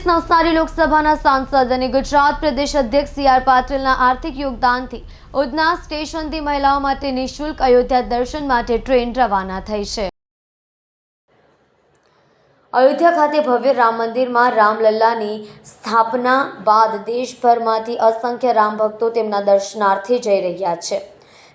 નવસારી લોકસભાના સાંસદ અને ગુજરાત પ્રદેશ અધ્યક્ષ સી.આર. પાટીલના આર્થિક યોગદાનથી ઉધના સ્ટેશનથી મહિલાઓ માટે નિઃશુલ્ક અયોધ્યા દર્શન માટે ટ્રેન રવાના થઈ છે। અયોધ્યા ખાતે ભવ્ય રામ મંદિરમાં રામલલ્લાની સ્થાપના બાદ દેશભરમાંથી અસંખ્ય રામ ભક્તો તેમના દર્શનાર્થે જઈ રહ્યા છે।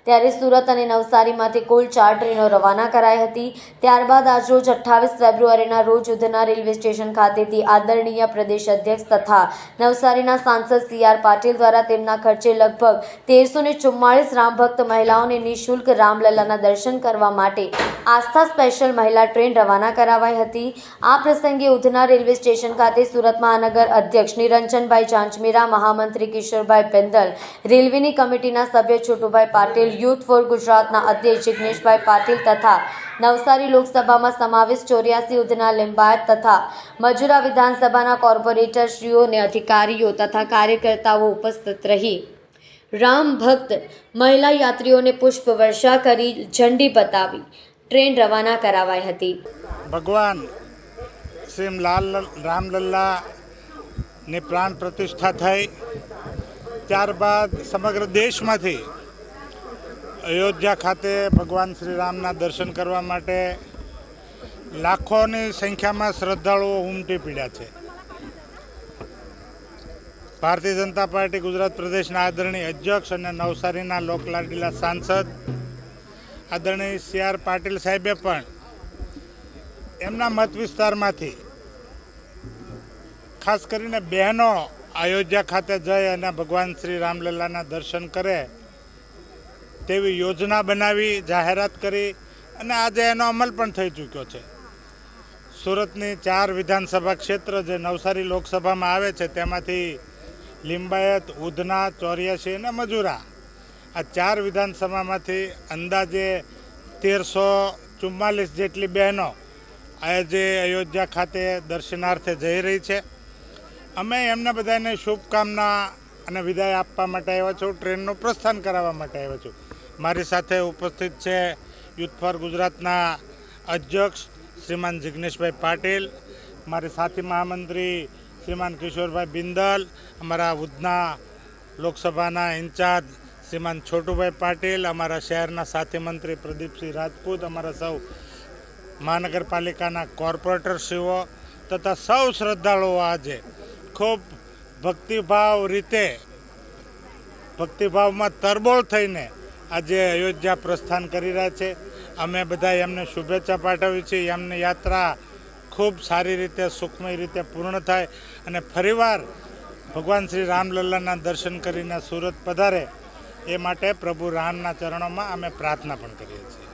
ત્યારે સુરત અને નવસારીમાંથી કુલ 4 ટ્રેનો રવાના કરાઈ હતી। ત્યારબાદ આજરોજ 28 ફેબ્રુઆરીના રોજ ઉધના રેલવે સ્ટેશન ખાતેથી આદરણીય પ્રદેશ અધ્યક્ષ તથા નવસારીના સાંસદ સી.આર. પાટીલ દ્વારા તેમના ખર્ચે લગભગ 1344 રામભક્ત મહિલાઓને નિઃશુલ્ક રામલલ્લાના દર્શન કરવા માટે આસ્થા સ્પેશિયલ મહિલા ટ્રેન રવાના કરાવાઈ હતી। આ પ્રસંગે ઉધના રેલવે સ્ટેશન ખાતે સુરત મહાનગર અધ્યક્ષ નિરંજનભાઈ ચાંચમેરા, મહામંત્રી કિશોરભાઈ પેંદલ, રેલવેની કમિટીના સભ્ય છોટુભાઈ પાટીલ, યુથ ફોર ગુજરાતના અધ્યક્ષ જિગ્નેશભાઈ પાટીલ તથા નવસારી લોકસભામાં સમાવિષ્ટ 84 ઉધના લિંબાયત તથા મજૂરા વિધાનસભાના કોર્પોરેટરશ્રીઓ અને અધિકારીઓ તથા કાર્યકર્તાઓ ઉપસ્થિત રહી રામ ભક્ત મહિલા યાત્રીઓને પુષ્પ વર્ષા કરી ઝંડી બતાવી ટ્રેન રવાના કરાવાઈ હતી। ભગવાન શ્રી રામલલ્લાની પ્રાણ પ્રતિષ્ઠા થઈ ત્યારબાદ સમગ્ર દેશમાંથી અયોધ્યા ખાતે ભગવાન શ્રી રામના દર્શન કરવા માટે લાખોની સંખ્યામાં શ્રદ્ધાળુઓ ઉમટી પડ્યા છે। ભારતીય જનતા પાર્ટી ગુજરાત પ્રદેશના આદરણીય અધ્યક્ષ અને નવસારીના લોકલાડીલા સાંસદ આદરણીય સી.આર. પાટીલ સાહેબે પણ એમના મત વિસ્તારમાંથી ખાસ કરીને બહેનો અયોધ્યા ખાતે જઈ અને ભગવાન શ્રી રામલલ્લાના દર્શન કરે તેવી યોજના બનાવી, જાહેરાત કરી અને આજે એનો અમલ પણ થઈ ચૂક્યો છે। સુરતની 4 વિધાનસભા ક્ષેત્ર જે નવસારી લોકસભામાં આવે છે તેમાંથી લિંબાયત, ઉધના, 84 અને મજૂરા આ 4 વિધાનસભામાંથી અંદાજે 1344 જેટલી બહેનો આજે અયોધ્યા ખાતે દર્શનાર્થે જઈ રહી છે। અમે એમને બધાને શુભકામના અને વિદાય આપવા માટે આવ્યા છું, ટ્રેનનું પ્રસ્થાન કરાવવા માટે આવ્યા છું। મારી સાથે ઉપસ્થિત છે યુથ ફોર ગુજરાતના અધ્યક્ષ શ્રીમાન જિગ્નેશભાઈ પાટીલ, મારી સાથી મહામંત્રી શ્રીમાન કિશોરભાઈ બિંદલ, અમારા ઉધના લોકસભાના ઇન્ચાર્જ શ્રીમાન છોટુભાઈ પાટીલ, અમારા શહેરના સાથી મંત્રી પ્રદીપસિંહ રાજપૂત, અમારા સૌ મહાનગરપાલિકાના કોર્પોરેટરશ્રીઓ તથા સૌ શ્રદ્ધાળુઓ આજે ખૂબ ભક્તિભાવમાં તરબોળ થઈને આજે અયોધ્યા પ્રસ્થાન કરી રહ્યા છે। અમે બધા એમને શુભેચ્છા પાઠવી છે। એમની યાત્રા ખૂબ સારી રીતે, સુખમય રીતે પૂર્ણ થાય અને ફરીવાર ભગવાન શ્રી રામલલ્લાના દર્શન કરીને સુરત પધારે એ માટે પ્રભુ રામના ચરણોમાં અમે પ્રાર્થના પણ કરીએ છીએ।